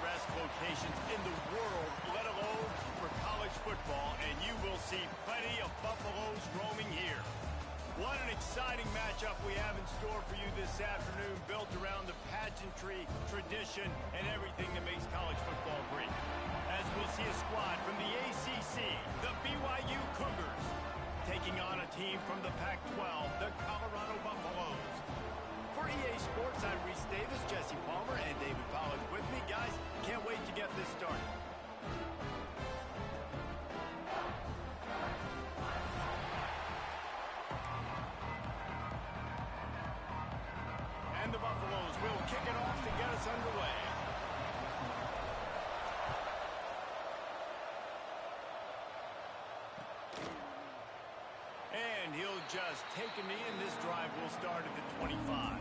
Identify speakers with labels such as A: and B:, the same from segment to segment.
A: picturesque locations in the world, let alone for college football, and you will see plenty of Buffaloes roaming here. What an exciting matchup we have in store for you this afternoon, built around the pageantry, tradition, and everything that makes college football great. As we'll see a squad from the ACC, the BYU Cougars, taking on a team from the Pac-12, the Colorado Buffaloes. For EA Sports, I'm Reese Davis, Jesse Palmer, and David Pollack with me. Guys, can't wait to get this started. And the Buffaloes will kick it off to get us underway. And he'll just take a knee, and this drive will start at the 25.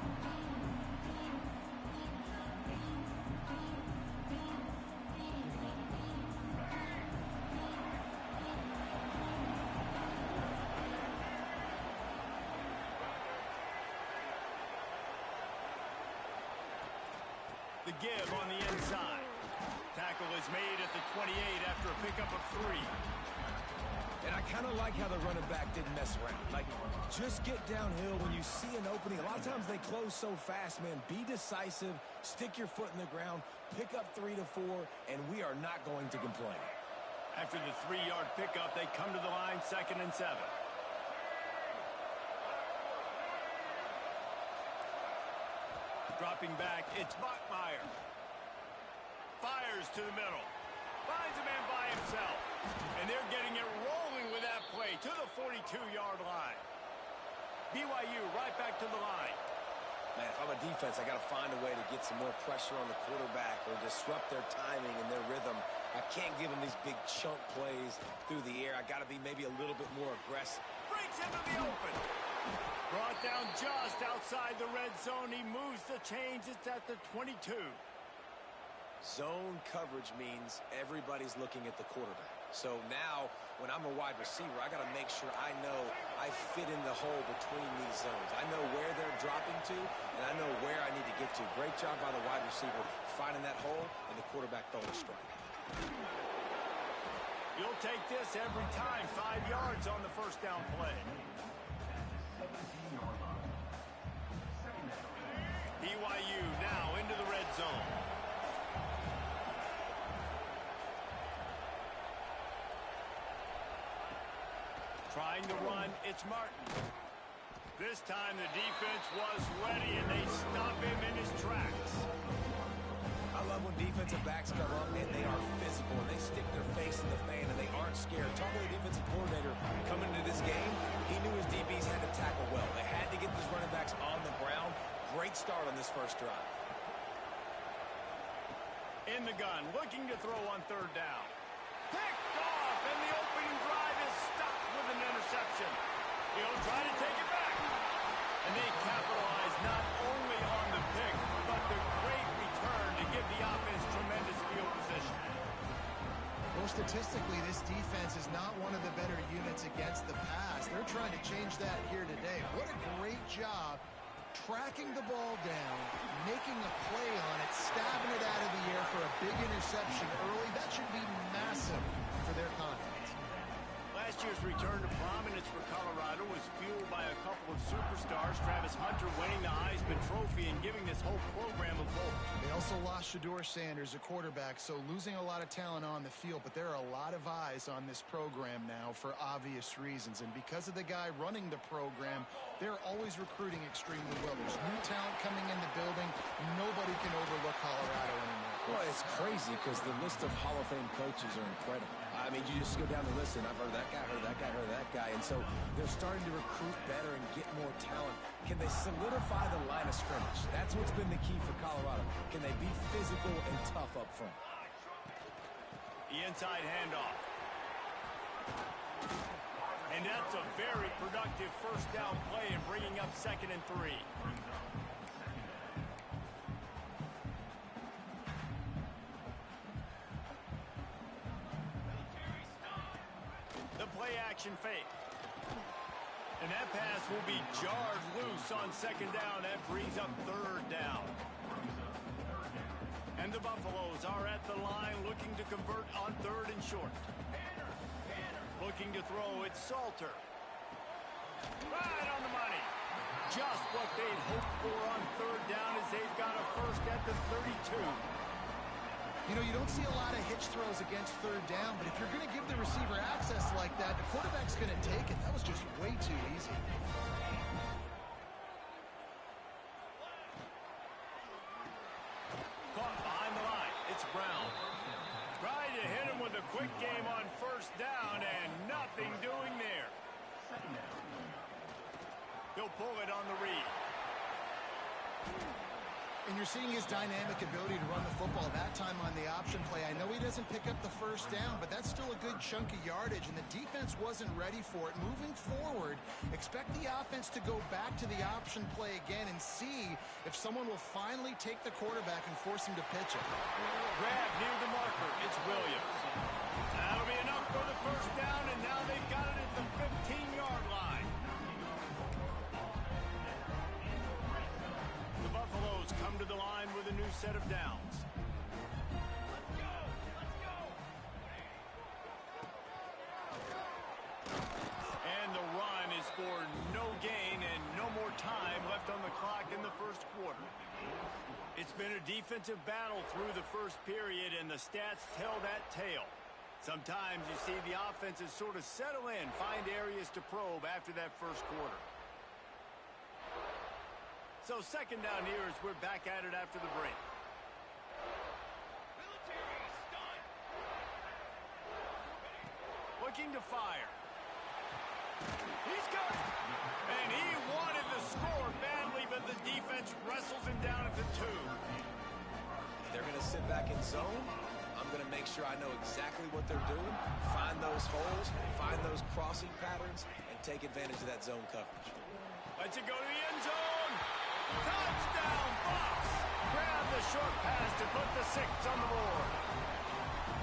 A: The give on the inside. Tackle is made at the 28 after a pickup of 3.
B: And I kind of like how the running back didn't mess around. Like, just get downhill when you see an opening. A lot of times they close so fast, man. Be decisive, stick your foot in the ground, pick up 3 to 4, and we are not going to complain.
A: After the 3-yard pickup, they come to the line, 2nd and 7. Dropping back, it's Bachmeier. Fires to the middle. Finds a man by himself. And they're getting it rolling with that play to the 42-yard line. BYU right back to the line.
B: Man, if I'm a defense, I got to find a way to get some more pressure on the quarterback or disrupt their timing and their rhythm. I can't give them these big chunk plays through the air. I got to be maybe a little bit more aggressive.
A: Breaks into the open. Brought down just outside the red zone. He moves the chains. It's at the 22.
B: Zone coverage means everybody's looking at the quarterback. So now, when I'm a wide receiver, I got to make sure I know I fit in the hole between these zones. I know where they're dropping to, and I know where I need to get to. Great job by the wide receiver finding that hole, and the quarterback throwing a strike.
A: You'll take this every time. 5 yards on the first down play. BYU now into the red zone. Trying to run, it's Martin. This time the defense was ready, and they stop him in his tracks.
B: I love when defensive backs come up, and they are physical, and they stick their face in the fan, and they aren't scared. Talking to the defensive coordinator coming into this game, he knew his DBs had to tackle well. They had to get these running backs on the ground. Great start on this first drive.
A: In the gun, looking to throw on 3rd down. Picked off, and the opening drive is stopped with an interception. He'll try to take it back. And they capitalize not only on the pick, but the great return to give the offense tremendous field position.
C: Well, statistically, this defense is not one of the better units against the pass. They're trying to change that here today. What a great job tracking the ball down, making a play on it, stabbing it out of the air for a big interception early. That should be massive for their confidence.
A: Last year's return to prominence for Colorado was fueled by a couple of superstars, Travis Hunter winning the Heisman Trophy and giving this whole program a vote.
C: They also lost Shedeur Sanders, a quarterback, so losing a lot of talent on the field, but there are a lot of eyes on this program now for obvious reasons, and because of the guy running the program, they're always recruiting extremely well. There's new talent coming in the building. Nobody can overlook Colorado anymore.
B: Well, it's crazy because the list of Hall of Fame coaches are incredible. I mean, you just go down the list, and I've heard that guy, heard that guy, heard that guy. And so they're starting to recruit better and get more talent. Can they solidify the line of scrimmage? That's what's been the key for Colorado. Can they be physical and tough up front?
A: The inside handoff. And that's a very productive first down play and bringing up 2nd and 3. Action fake. And that pass will be jarred loose on 2nd down. That brings up 3rd down. And the Buffaloes are at the line looking to convert on 3rd and short. Looking to throw, it's Salter. Right on the money. Just what they'd hoped for on 3rd down as they've got a first at the 32.
C: You know, you don't see a lot of hitch throws against 3rd down, but if you're going to give the receiver access like that, the quarterback's going to take it. That was just way too easy.
A: Caught behind the line. It's Brown. Tried to hit him with a quick game on 1st down, and nothing doing there. He'll pull it on the read.
C: And you're seeing his dynamic ability to run the football that time on the option play. I know he doesn't pick up the 1st down, but that's still a good chunk of yardage, and the defense wasn't ready for it. Moving forward, expect the offense to go back to the option play again and see if someone will finally take the quarterback and force him to pitch it.
A: Grab near the marker. It's Williams. That'll be enough for the 1st down, and now they've got it at the 15-yard line. The Buffaloes come to the line with a new set of downs. And the run is for no gain and no more time left on the clock in the 1st quarter. It's been a defensive battle through the 1st period, and the stats tell that tale. Sometimes you see the offenses sort of settle in, find areas to probe after that 1st quarter. So 2nd down here as we're back at it after the break. Looking to fire. He's got it. And he wanted the score badly, but the defense wrestles him down at the 2.
B: They're going to sit back in zone. I'm going to make sure I know exactly what they're doing, find those holes, find those crossing patterns, and take advantage of that zone coverage.
A: Let's it go to the end zone. Touchdown, Bucs! Grab the short pass to put the 6 on the board.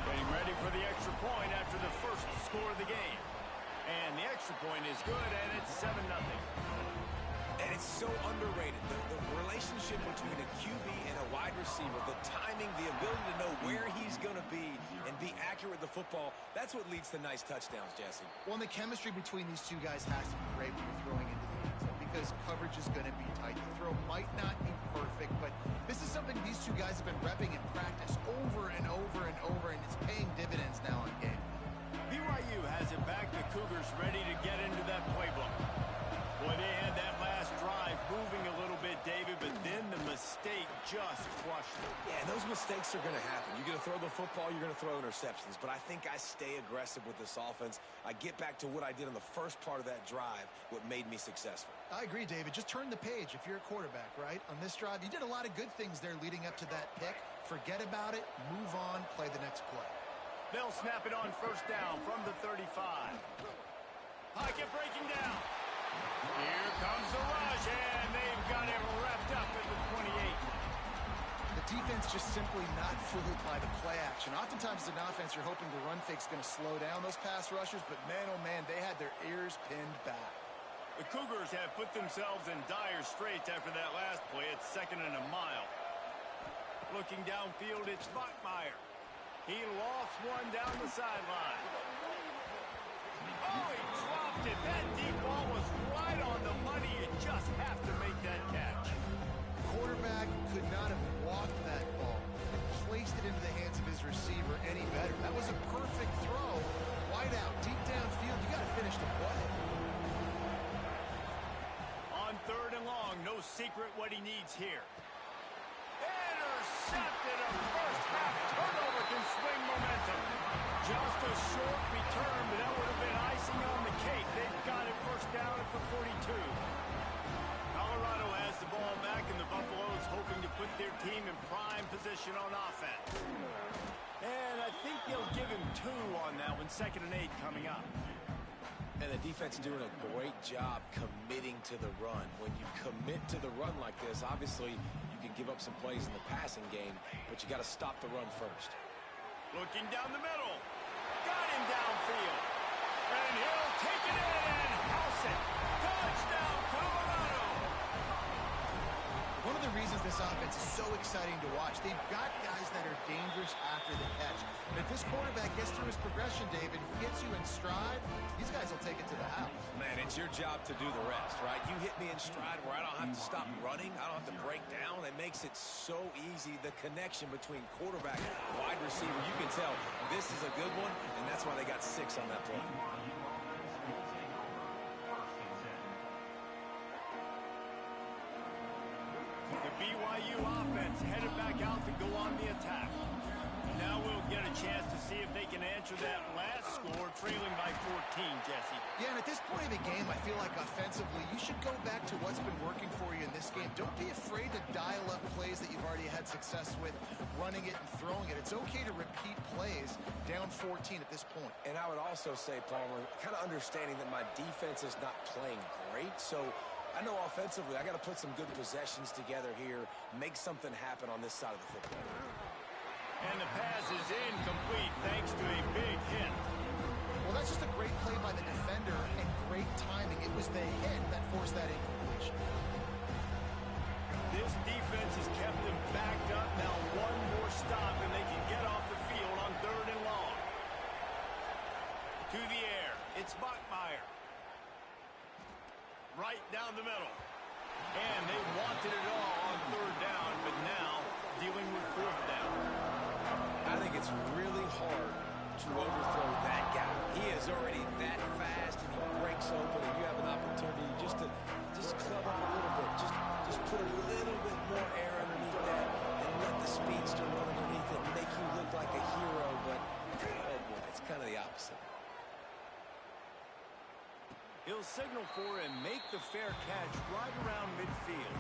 A: Getting ready for the extra point after the 1st score of the game. And the extra point is good, and it's 7-0.
B: And it's so underrated. The relationship between a QB and a wide receiver, the timing, the ability to know where he's going to be and be accurate with the football, that's what leads to nice touchdowns, Jesse.
C: Well, and the chemistry between these two guys has to be great when you're throwing into the end zone because coverage is going to be tight. The throw might not be perfect, but this is something these two guys have been repping in practice over and over and over, and it's paying dividends now on game.
A: BYU has it back. The Cougars ready to get into that playbook. Boy, they had that last drive moving a little bit, David, but then the mistake just crushed them.
B: Yeah, those mistakes are going to happen. You're going to throw the football, you're going to throw interceptions, but I think I stay aggressive with this offense. I get back to what I did on the first part of that drive, what made me successful.
C: I agree, David. Just turn the page if you're a quarterback, right? On this drive, you did a lot of good things there leading up to that pick. Forget about it, move on, play the next play.
A: They'll snap it on 1st down from the 35. Pocket breaking down. Here comes the rush, and they've got it wrapped up at the 28.
C: The defense just simply not fooled by the play action. Oftentimes as an offense, you're hoping the run fake's going to slow down those pass rushers, but man, oh man, they had their ears pinned back.
A: The Cougars have put themselves in dire straits after that last play. It's 2nd and a mile. Looking downfield, it's Bachmeier. He lofts one down the sideline. Oh, he dropped it. That deep ball was right on the money. You just have to make that catch.
C: Quarterback could not have walked that ball and placed it into the hands of his receiver any better. That was a perfect throw. Wide out, deep downfield. You got to finish the play.
A: On 3rd and long, no secret what he needs here. Intercepted. A first half turnover can swing momentum. Just a short return, but that would have been icing on the cake. They've got it 1st down at the 42. Colorado has the ball back, and the Buffaloes hoping to put their team in prime position on offense. And I think they'll give him 2 on that one. 2nd and 8 coming up.
B: And the defense doing a great job committing to the run. When you commit to the run like this, obviously you can give up some plays in the passing game, but you got to stop the run first.
A: Looking down the middle. Got him downfield. And he'll take it in and house it. Touchdown, Colorado.
C: One of the reasons this offense is so exciting to watch, they've got guys that are they're dangerous after the catch. And if this quarterback gets through his progression, David, he gets you in stride, these guys will take it to the house.
B: Man, it's your job to do the rest, right? You hit me in stride where I don't have to stop running. I don't have to break down. It makes it so easy, the connection between quarterback and wide receiver. You can tell this is a good one, and that's why they got 6 on that play.
A: The BYU offense headed back out to go on the attack. Now we'll get a chance to see if they can answer that last score, trailing by 14, Jesse.
C: Yeah, and at this point of the game, I feel like offensively, you should go back to what's been working for you in this game. Don't be afraid to dial up plays that you've already had success with, running it and throwing it. It's okay to repeat plays down 14 at this point.
B: And I would also say, Palmer, kind of understanding that my defense is not playing great, so I know offensively I got to put some good possessions together here, make something happen on this side of the football.
A: And the pass is incomplete thanks to a big hit.
C: Well, that's just a great play by the defender and great timing. It was the hit that forced that incompletion.
A: This defense has kept them backed up. Now one more stop and they can get off the field on 3rd and long. To the air. It's Bachmeier. Right down the middle. And they wanted it all on 3rd down, but now dealing with 4th down.
B: I think it's really hard to overthrow that guy. He is already that fast, and he breaks open, and you have an opportunity just to club up a little bit. Just put a little bit more air underneath that and let the speedster run underneath it and make you look like a hero, but oh boy, it's kind of the opposite.
A: He'll signal for and make the fair catch right around midfield.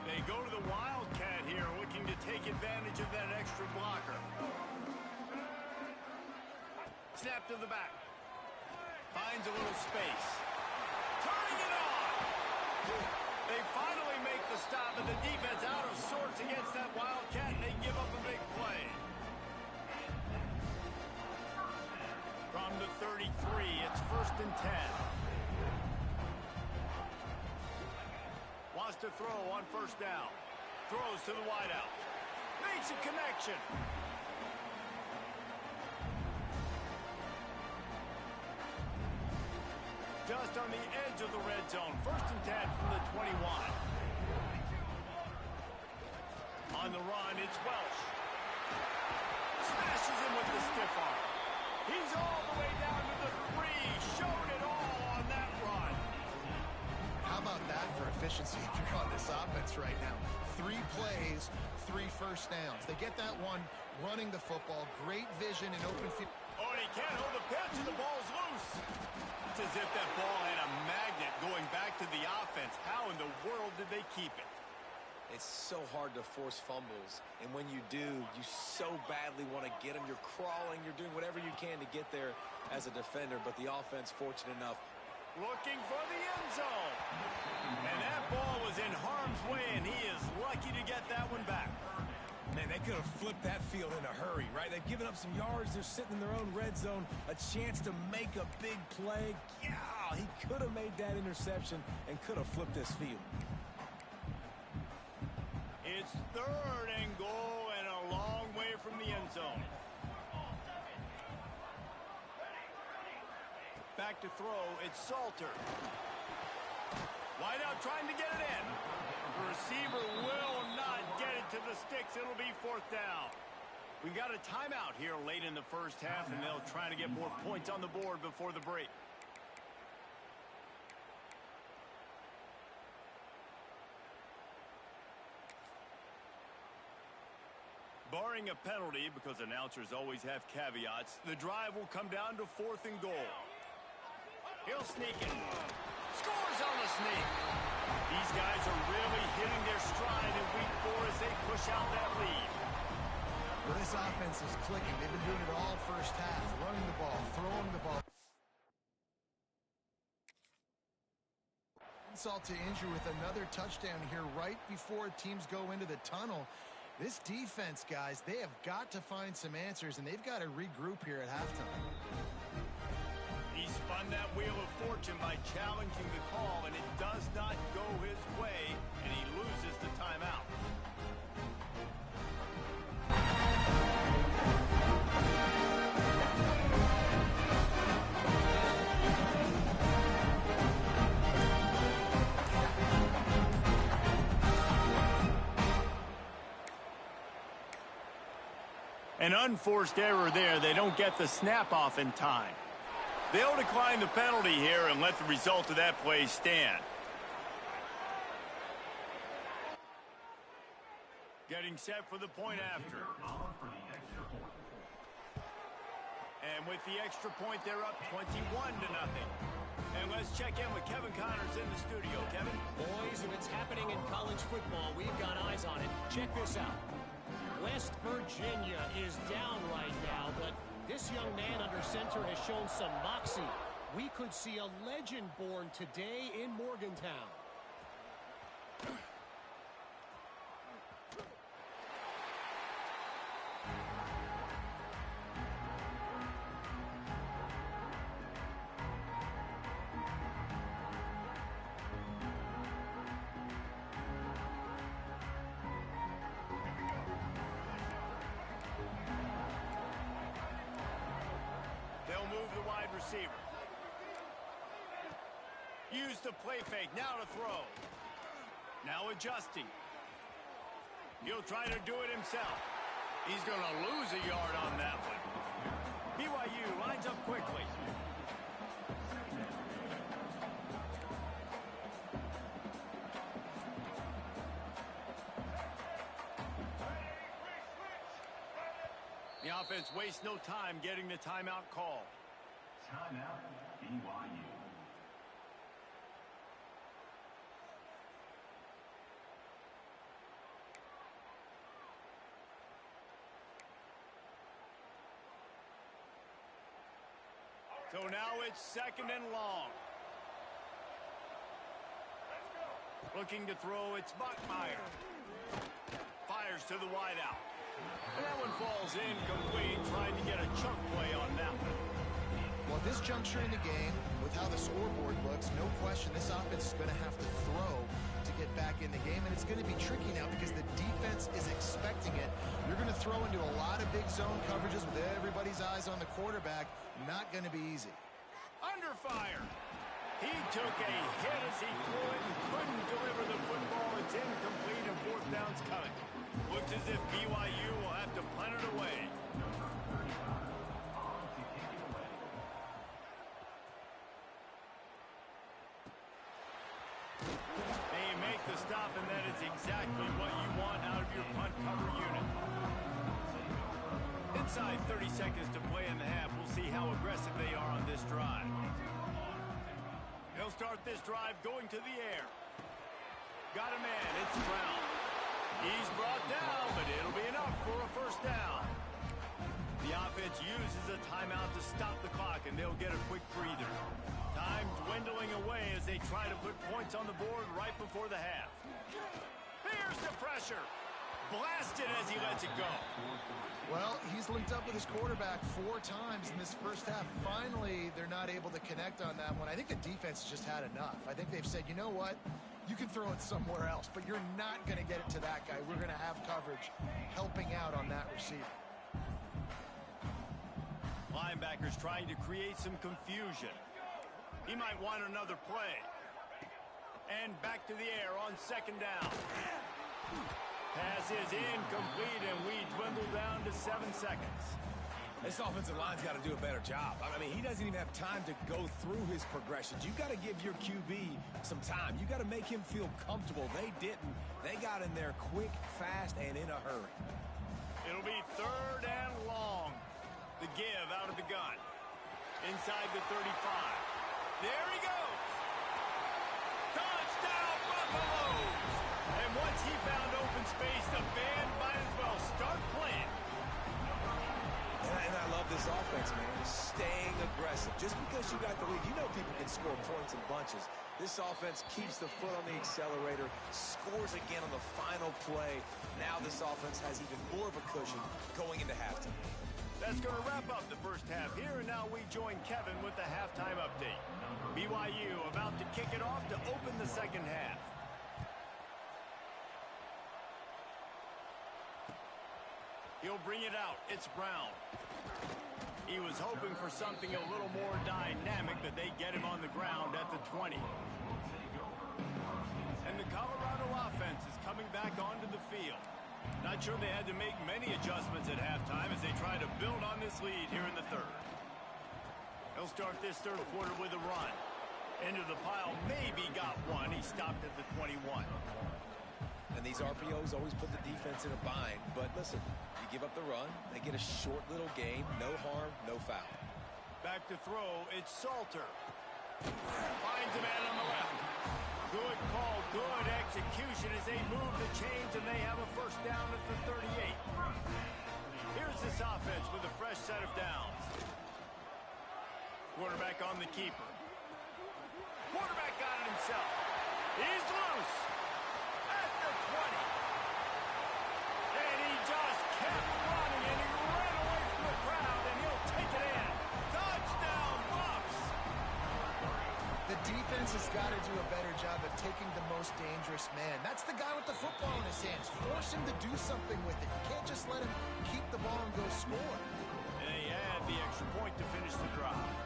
A: They go to the Wildcat here, looking to take advantage of that extra blocker. Snap to the back. Finds a little space. Turning it on! They finally make the stop, and the defense out of sorts against that Wildcat, and they give up a big play. From the 33, it's 1st and 10. Wants to throw on 1st down. Throws to the wideout. Makes a connection. Just on the edge of the red zone. 1st and 10 from the 21. On the run, it's Welsh. Smashes him with the stiff arm. He's all the way down to the 3. Showed it all on that run.
C: How about that for efficiency if you're on this offense right now? 3 plays, 3 first downs. They get that one running the football. Great vision and open field.
A: Oh, and he can't hold the pitch, and the ball's loose. It's as if that ball had a magnet going back to the offense. How in the world did they keep it?
B: It's so hard to force fumbles, and when you do, you so badly want to get them. You're crawling, you're doing whatever you can to get there as a defender, but the offense, fortunate enough,
A: looking for the end zone. And that ball was in harm's way, and he is lucky to get that one back.
B: man, they could have flipped that field in a hurry, right? They've given up some yards. They're sitting in their own red zone. A chance to make a big play. Yeah, he could have made that interception and could have flipped this field.
A: It's 3rd and goal and a long way from the end zone. Back to throw, it's Salter. Wide out trying to get it in. The receiver will not get it to the sticks. It'll be 4th down. We got a timeout here late in the first half, and they'll try to get more points on the board before the break. Barring a penalty, because announcers always have caveats, the drive will come down to 4th and goal. He'll sneak it. Scores on the sneak. These guys are really hitting their stride in week 4 as they push out that lead.
C: Well, this offense is clicking. They've been doing it all first half. Running the ball, throwing the ball. Insult to injury with another touchdown here right before teams go into the tunnel. This defense, guys, they have got to find some answers, and they've got to regroup here at halftime.
A: He spun that wheel of fortune by challenging the call, and it does not go his way, and he loses the timeout. An unforced error there. They don't get the snap off in time. They'll decline the penalty here and let the result of that play stand. Getting set for the point after. And with the extra point, they're up 21-0. And let's check in with Kevin Connors in the studio. Kevin?
D: Boys, if it's happening in college football, we've got eyes on it. Check this out. West Virginia is down right now, but this young man under center has shown some moxie. We could see a legend born today in Morgantown.
A: Receiver. Use the play fake. Now to throw. Now adjusting. He'll try to do it himself. He's going to lose a yard on that one. BYU lines up quickly. The offense wastes no time getting the timeout call.
E: Timeout, BYU.
A: So now it's second and long. Looking to throw, it's Bachmeier. Fires to the wideout. And that one falls incomplete, trying to get a chunk play on that one.
C: Well, this juncture in the game, with how the scoreboard looks, no question this offense is going to have to throw to get back in the game, and it's going to be tricky now because the defense is expecting it. You're going to throw into a lot of big zone coverages with everybody's eyes on the quarterback. Not going to be easy.
A: Under fire. He took a hit as he threw it and couldn't deliver the football. It's incomplete and fourth down's coming. Looks as if BYU will have to punt it away. Stop, and that is exactly what you want out of your punt cover unit. Inside 30 seconds to play in the half. We'll see how aggressive they are on this drive. They'll start this drive going to the air. Got a man. It's Brown. He's brought down, but it'll be enough for a first down. The offense uses a timeout to stop the clock, and they'll get a quick breather. Time dwindling away as they try to put points on the board right before the half. Here's the pressure. Blasted as he lets it go.
C: Well, he's linked up with his quarterback 4 times in this first half. Finally, they're not able to connect on that one. I think the defense has just had enough. I think they've said, you know what? You can throw it somewhere else, but you're not going to get it to that guy. We're going to have coverage helping out on that receiver.
A: Linebackers trying to create some confusion. He might want another play. And back to the air on second down. Pass is incomplete, and we dwindle down to 7 seconds.
B: This offensive line's got to do a better job. I mean, he doesn't even have time to go through his progressions. You've got to give your QB some time. You've got to make him feel comfortable. They didn't. They got in there quick, fast, and in a hurry. It'll be third and long. The give out of the gun. Inside the 35. There he goes. Touchdown, Buffaloes. And once he found open space, the band might as well start playing. And I love this offense, man. Staying aggressive. Just because you got the lead, you know people can score points in bunches. This offense keeps the foot on the accelerator, scores again on the final play. Now this offense has even more of a cushion going into halftime.
A: That's going to wrap up the first half here, and now we join Kevin with the halftime update. BYU about to kick it off to open the second half. He'll bring it out. It's Brown. He was hoping for something a little more dynamic, but they get him on the ground at the 20. And the Colorado offense is coming back onto the field. Not sure they had to make many adjustments at halftime as they try to build on this lead here in the third. He'll start this third quarter with a run. Into the pile, maybe got one. He stopped at the 21.
B: And these RPOs always put the defense in a bind. But listen, you give up the run, they get a short little gain. No harm, no foul.
A: Back to throw, it's Salter. Finds a man on the left. Good call, good execution as they move the chains and they have a first down at the 38. Here's this offense with a fresh set of downs. Quarterback on the keeper. Quarterback got it himself. He's loose at the 20. And he just kept running and he ran away from the crowd and he'll take it in. Touchdown, Bucs!
C: The defense has got to do a better job of taking the most dangerous man. That's the guy with the football in his hands. Force him to do something with it. You can't just let him keep the ball and go score.
A: And they add the extra point to finish the drive.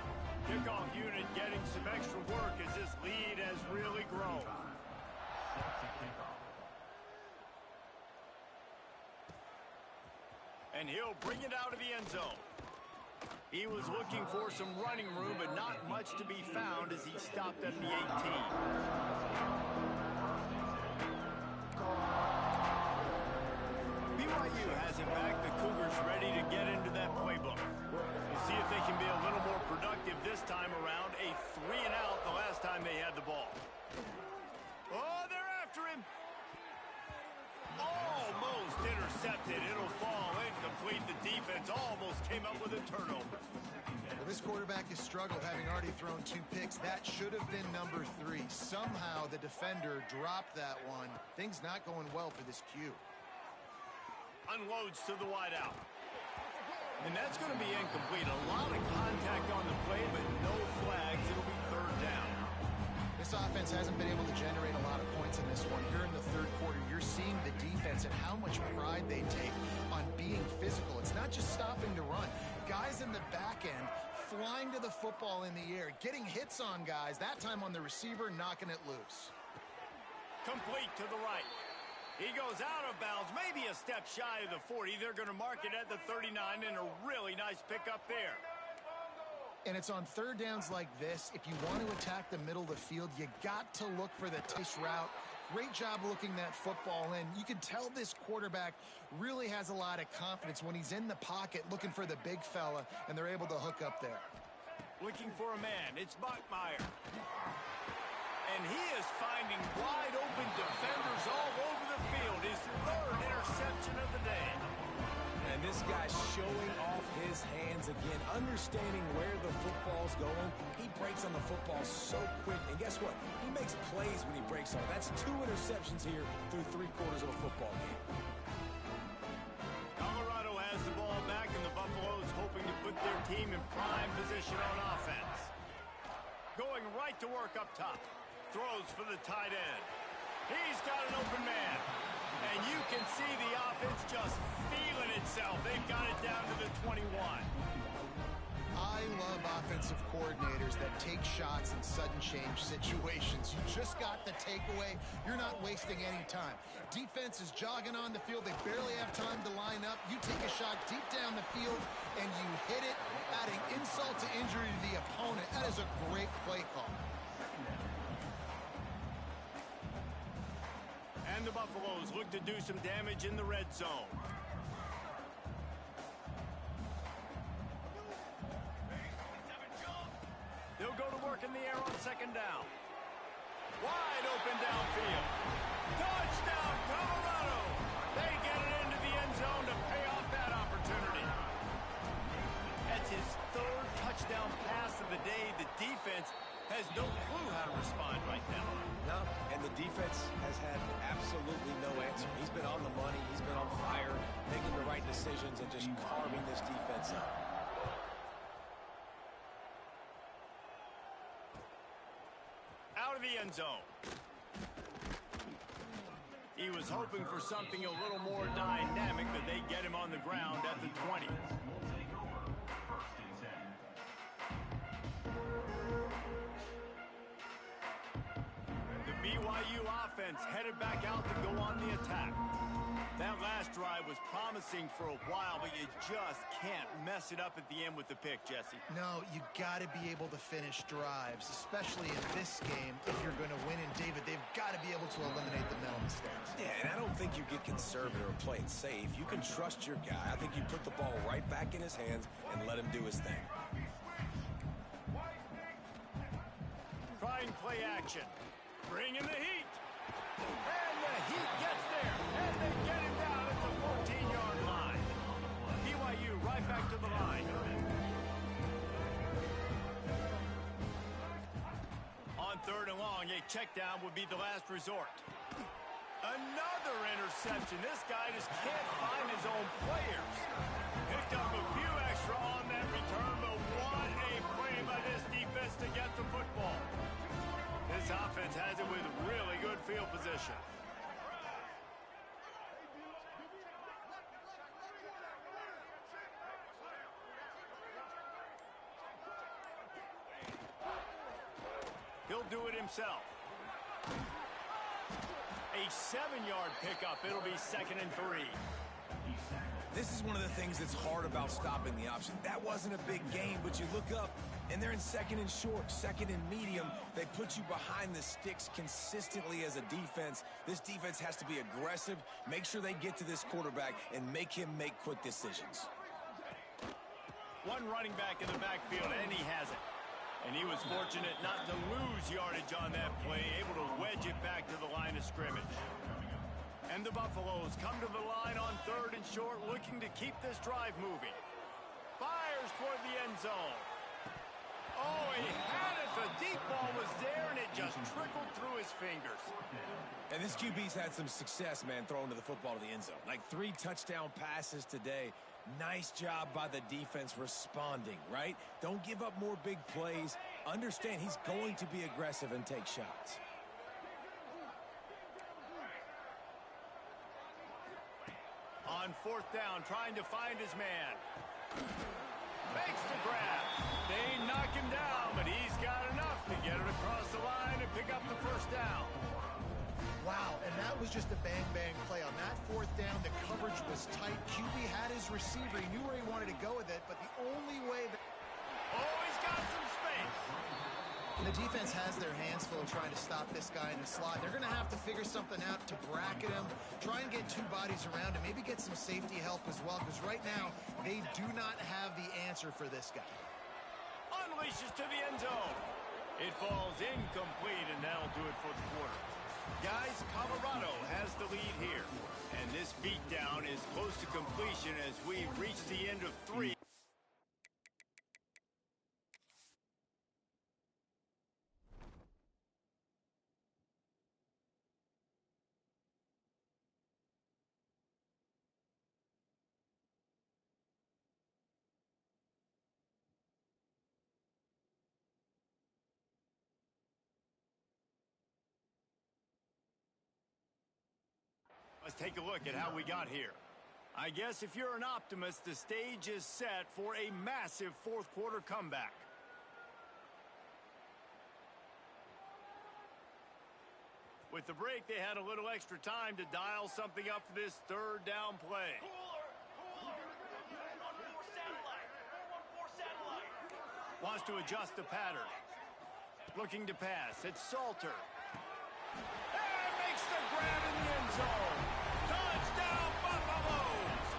A: Kickoff unit getting some extra work as this lead has really grown. And he'll bring it out of the end zone. He was looking for some running room, but not much to be found as he stopped at the 18. BYU has it back. The Cougars ready to get into that playbook. We'll see if they can be a little more productive this time around. A 3-and-out the last time they had the ball. Oh, they're after him. Almost intercepted. It'll fall incomplete. The defense almost came up with a turnover.
C: Well, this quarterback has struggled, having already thrown 2 picks. That should have been number 3. Somehow the defender dropped that one. Things not going well for this Q.
A: Unloads to the wideout. And that's going to be incomplete. A lot of contact on the play, but no flags. It'll be third down.
C: This offense hasn't been able to generate a lot of points in this one. Here in the third quarter, you're seeing the defense and how much pride they take on being physical. It's not just stopping to run. Guys in the back end flying to the football in the air, getting hits on guys, that time on the receiver, knocking it loose.
A: Complete to the right. He goes out of bounds, maybe a step shy of the 40. They're going to mark it at the 39, and a really nice pickup there.
C: And it's on third downs like this. If you want to attack the middle of the field, you got to look for the tight route. Great job looking that football in. You can tell this quarterback really has a lot of confidence when he's in the pocket looking for the big fella, and they're able to hook up there.
A: Looking for a man. It's Bachmeier. And he is finding wide open defenders all over the field. His third interception of the day.
B: And this guy's showing off his hands again, understanding where the football's going. He breaks on the football so quick. And guess what? He makes plays when he breaks on it. That's 2 interceptions here through 3 quarters of a football game.
A: Colorado has the ball back, and the Buffaloes hoping to put their team in prime position on offense. Going right to work up top. Throws for the tight end. He's got an open man. And you can see the offense just feeling itself. They've got it down to the 21.
C: I love offensive coordinators that take shots in sudden change situations. You just got the takeaway. You're not wasting any time. Defense is jogging on the field. They barely have time to line up. You take a shot deep down the field, and you hit it, adding insult to injury to the opponent. That is a great play call.
A: And the Buffaloes look to do some damage in the red zone. They'll go to work in the air on second down. Wide open downfield. Touchdown, Colorado! They get it into the end zone to pay off that opportunity. That's his third touchdown pass of the day. The defense has no clue how to to respond right now.
B: No, and the defense has had absolutely no answer. He's been on the money. He's been on fire, making the right decisions and just carving this defense up.
A: Out of the end zone. He was hoping for something a little more dynamic, but they get him on the ground at the 20. The BYU offense headed back out to go on the attack. That last drive was promising for a while, but you just can't mess it up at the end with the pick, Jesse.
C: No, you got to be able to finish drives, especially in this game. If you're going to win, and David, they've got to be able to eliminate the mental mistakes.
B: Yeah, and I don't think you get conservative or play it safe. You can trust your guy. I think you put the ball right back in his hands and let him do his thing.
A: Trying play action. Bring in the heat. And the heat gets there. And they get him down at the 14-yard line. BYU right back to the line. On 3rd and long, a check down would be the last resort. Another interception. This guy just can't find his own players. Picked up a few extra on that return, but what a play by this defense to get the football. This offense has it with really good field position. He'll do it himself. A 7-yard pickup. It'll be 2nd and 3.
B: This is one of the things that's hard about stopping the option. That wasn't a big game, but you look up, and they're in 2nd and short, 2nd and medium. They put you behind the sticks consistently as a defense. This defense has to be aggressive, make sure they get to this quarterback, and make him make quick decisions.
A: One running back in the backfield, and he has it. And he was fortunate not to lose yardage on that play, able to wedge it back to the line of scrimmage. And the Buffaloes come to the line on 3rd and short, looking to keep this drive moving. Fires toward the end zone. Oh, he had it. The deep ball was there, and it just trickled through his fingers.
B: And this QB's had some success, man, throwing to the football to the end zone. Like 3 touchdown passes today. Nice job by the defense responding, right? Don't give up more big plays. Understand he's going to be aggressive and take shots.
A: On 4th down, trying to find his man. Makes the grab. They knock him down, but he's got enough to get it across the line and pick up the 1st down.
C: Wow, and that was just a bang-bang play. On that 4th down, the coverage was tight. QB had his receiver. He knew where he wanted to go with it, but the only way that...
A: Oh, he's got some space.
C: The defense has their hands full trying to stop this guy in the slot. They're going to have to figure something out to bracket him, try and get 2 bodies around him, maybe get some safety help as well, because right now they do not have the answer for this guy.
A: Unleashes to the end zone. It falls incomplete, and that'll do it for the quarter. Guys, Colorado has the lead here, and this beatdown is close to completion as we reach the end of 3. Let's take a look at how we got here. I guess if you're an optimist, the stage is set for a massive 4th quarter comeback. With the break, they had a little extra time to dial something up for this 3rd down play. Wants to adjust the pattern. Looking to pass. It's Salter. And makes the grab in the end zone. Touchdown, Buffaloes!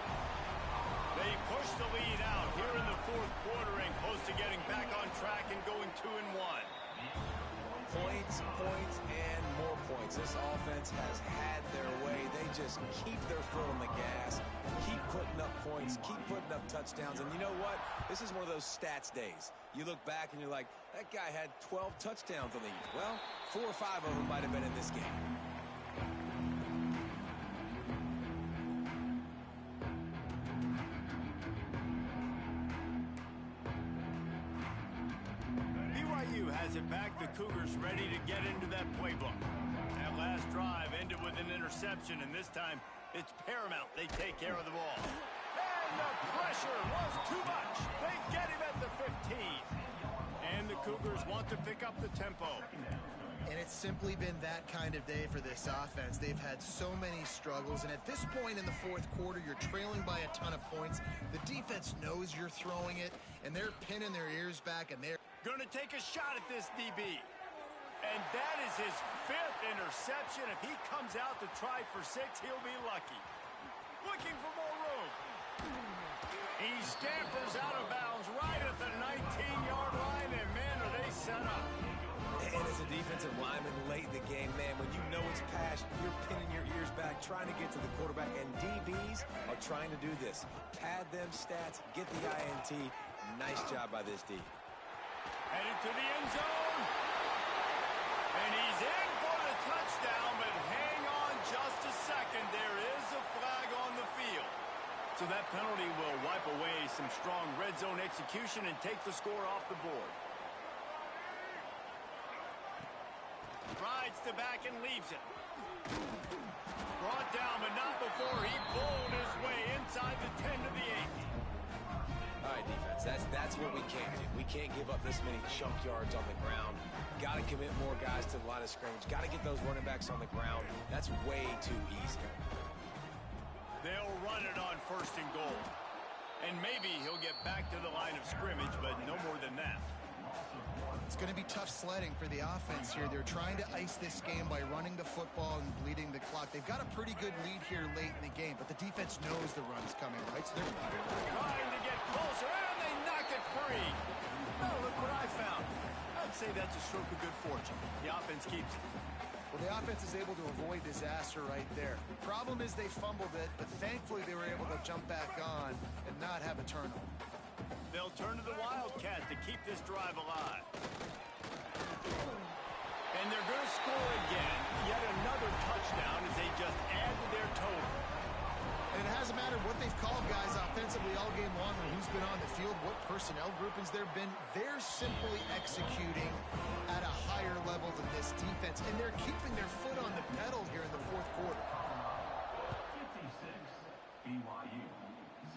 A: They push the lead out here in the 4th quarter and close to getting back on track and going 2-1.
B: Points, and more points. This offense has had their way. They just keep their foot on the gas, keep putting up points, keep putting up touchdowns. And you know what? This is one of those stats days. You look back and you're like, that guy had 12 touchdowns on the year. Well, 4 or 5 of them might have been in this game.
A: BYU has it back. The Cougars ready to get into that playbook. That last drive ended with an interception, and this time it's paramount they take care of the ball. And the pressure was too much. They get him at the 15. And the Cougars want to pick up the tempo.
C: And it's simply been that kind of day for this offense. They've had so many struggles, and at this point in the fourth quarter, you're trailing by a ton of points. The defense knows you're throwing it, and they're pinning their ears back, and they're
A: going to take a shot at this DB. And that is his 5th interception. If he comes out to try for 6, he'll be lucky. Looking for more room. He scampers out of bounds right at the 19-yard line, and man, are they set up.
B: And as a defensive lineman late in the game, man, when you know it's passed, you're pinning your ears back, trying to get to the quarterback, and DBs are trying to do this. Pad them stats, get the INT. Nice job by this D.
A: Headed to the end zone. And he's in for the touchdown, but hang on just a second. There is a flag on the field. So that penalty will wipe away some strong red zone execution and take the score off the board. Rides to back and leaves it. Brought down, but not before he bowled his way inside the 10 to the 8.
B: All right, defense, that's what we can't do. We can't give up this many chunk yards on the ground. Got to commit more guys to the line of scrimmage. Got to get those running backs on the ground. That's way too easy.
A: They'll run it on 1st and goal. And maybe he'll get back to the line of scrimmage, but no more than that.
C: It's going to be tough sledding for the offense here. They're trying to ice this game by running the football and bleeding the clock. They've got a pretty good lead here late in the game, but the defense knows the run's coming, right? So they're
A: trying to get closer, and they knock it free. Oh, look what I found. I'd say that's a stroke of good fortune. The offense keeps it.
C: Well, the offense is able to avoid disaster right there. Problem is they fumbled it, but thankfully they were able to jump back on and not have a turnover.
A: They'll turn to the Wildcat to keep this drive alive. And they're going to score again. Yet another touchdown as they just add to their total.
C: And it hasn't mattered what they've called guys offensively all game long or who's been on the field, what personnel groupings there have been. They're simply executing at a higher level than this defense, and they're keeping their foot on the pedal here in the fourth quarter.
E: 56, BYU,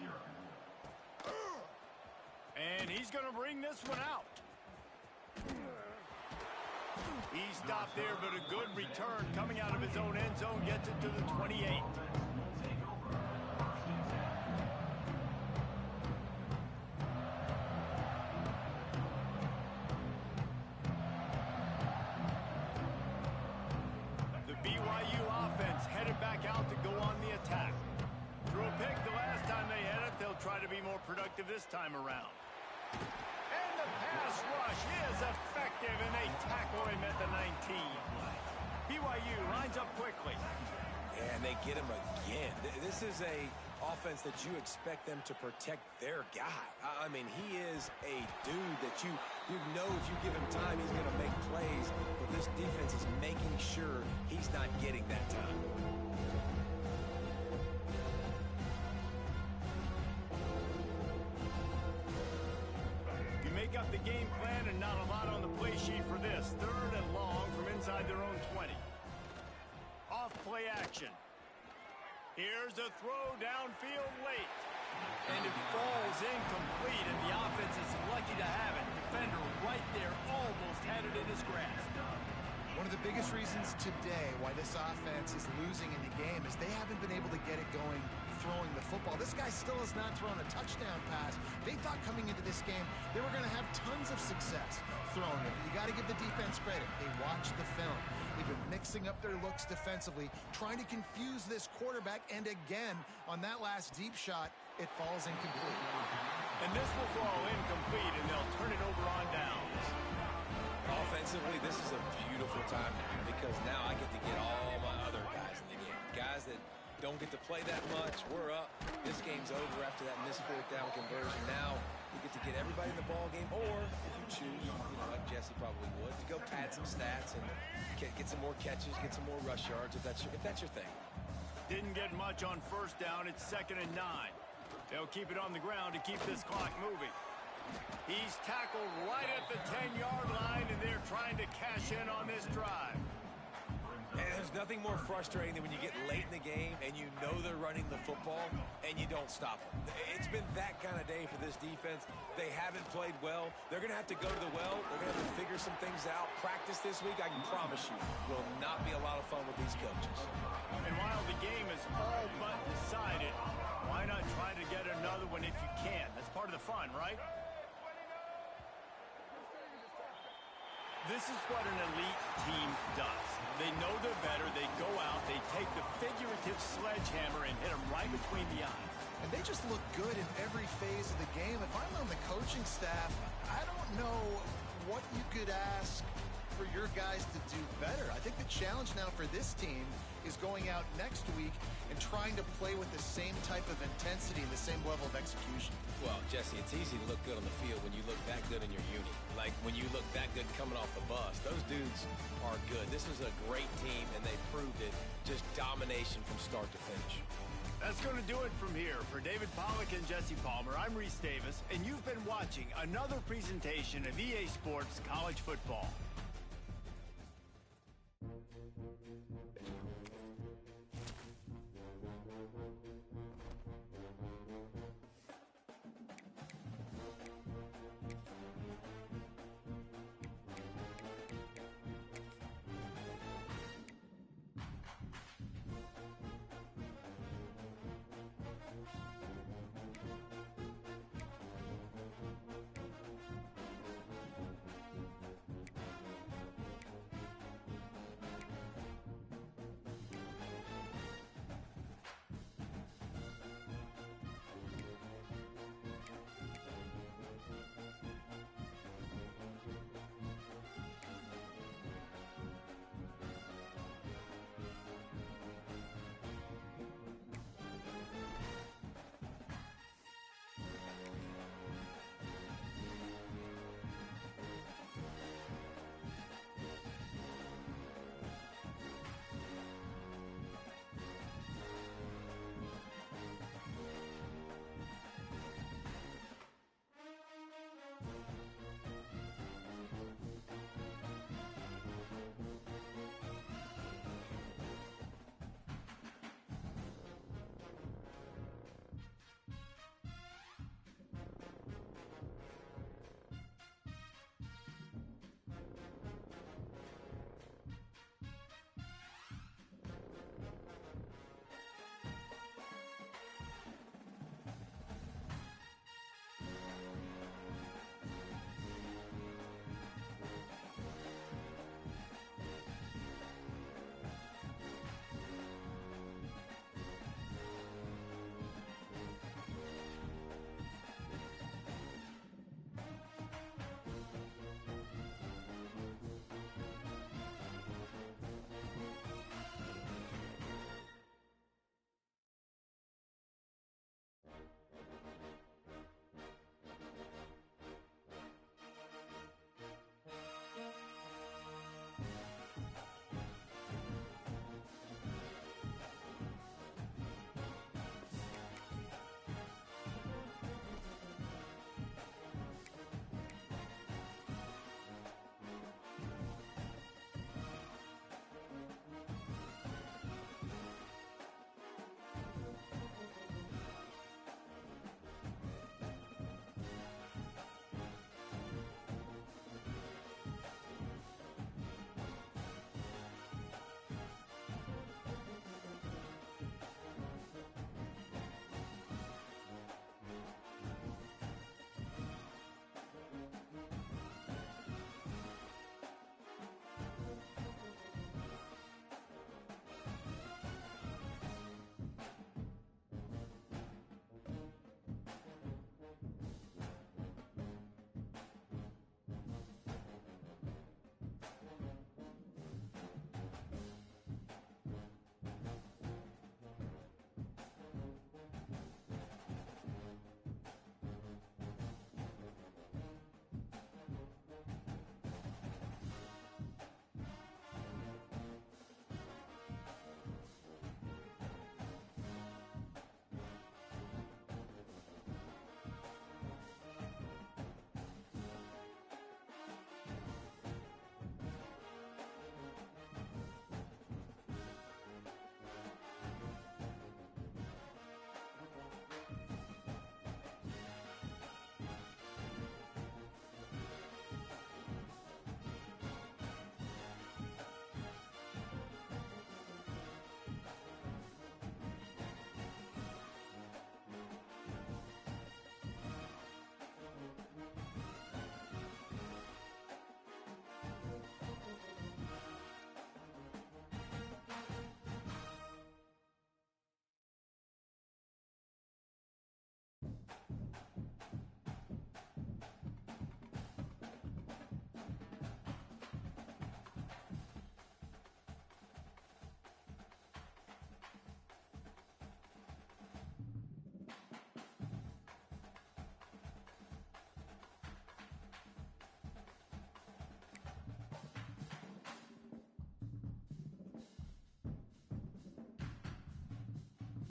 E: 0.
A: And he's going to bring this one out. He stopped there, but a good return coming out of his own end zone gets it to the 28. The BYU offense headed back out to go on the attack. Threw a pick the last time they had it. They'll try to be more productive this time around. And the pass rush is effective, and they tackle him at the 19. BYU lines up quickly.
B: And they get him again. This is a offense that you expect them to protect their guy. I mean, he is a dude that you know if you give him time, he's going to make plays. But this defense is making sure he's not getting that time.
A: Make up the game plan and not a lot on the play sheet for this. 3rd and long from inside their own 20. Off play action. Here's a throw downfield late. And it falls incomplete, and the offense is lucky to have it. Defender right there almost had it in his grasp.
C: One of the biggest reasons today why this offense is losing in the game is they haven't been able to get it going throwing the football. This guy still has not thrown a touchdown pass. They thought coming into this game they were going to have tons of success throwing it. You got to give the defense credit. They watched the film. They've been mixing up their looks defensively, trying to confuse this quarterback, and again, on that last deep shot, it falls incomplete.
A: And this will fall incomplete, and they'll turn it over on downs.
B: Offensively, this is a beautiful time because now I get to get all my other guys in the game. Guys that don't get to play that much. We're up. This game's over after that missed 4th down conversion. Now You get to get everybody in the ball game, or if you choose, like Jesse probably would, to go pad some stats and get some more catches, get some more rush yards if that's your thing.
A: Didn't get much on first down. It's 2nd and 9. They'll keep it on the ground to keep this clock moving. He's tackled right at the 10-yard line, and they're trying to cash in on this drive.
B: And there's nothing more frustrating than when you get late in the game and you know they're running the football and you don't stop them. It's been that kind of day for this defense. They haven't played well. They're going to have to go to the well. They're going to have to figure some things out. Practice this week, I can promise you, will not be a lot of fun with these coaches.
A: And while the game is all but decided, why not try to get another one if you can? That's part of the fun, right? This is what an elite team does. They know they're better. They go out. They take the figurative sledgehammer and hit them right between the eyes.
C: And they just look good in every phase of the game. If I'm on the coaching staff, I don't know what you could ask for your guys to do better. I think the challenge now for this team is going out next week and trying to play with the same type of intensity and the same level of execution.
B: Well, Jesse, it's easy to look good on the field when you look that good in your uni. Like when you look that good coming off the bus. Those dudes are good. This is a great team, and they proved it. Just domination from start to finish.
A: That's going to do it from here. For David Pollack and Jesse Palmer, I'm Reese Davis, and you've been watching another presentation of EA Sports College Football.